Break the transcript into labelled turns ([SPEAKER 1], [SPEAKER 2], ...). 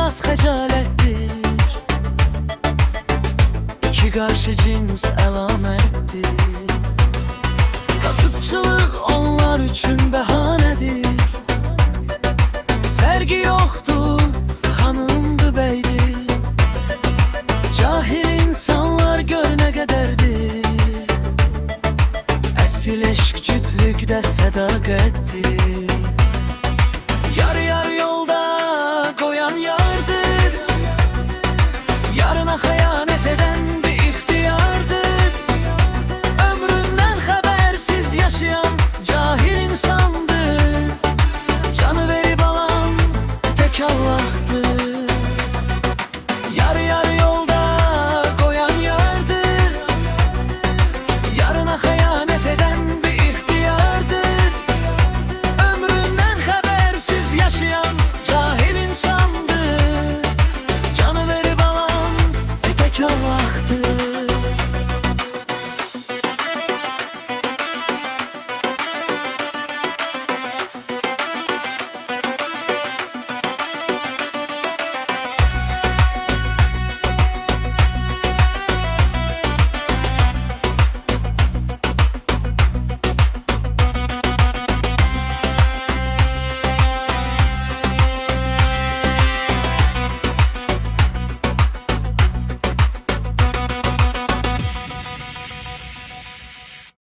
[SPEAKER 1] olmaz xəcalətdir. İki qarşı cins əlamətdir. Kasıbçılıq onlar üçün bəhanədir. Fərqi yoxdur, xanımdır, bəydir. Cahil insanlar gör nə qədərdir. Əsil eşq cütlükdə sədaqətdir.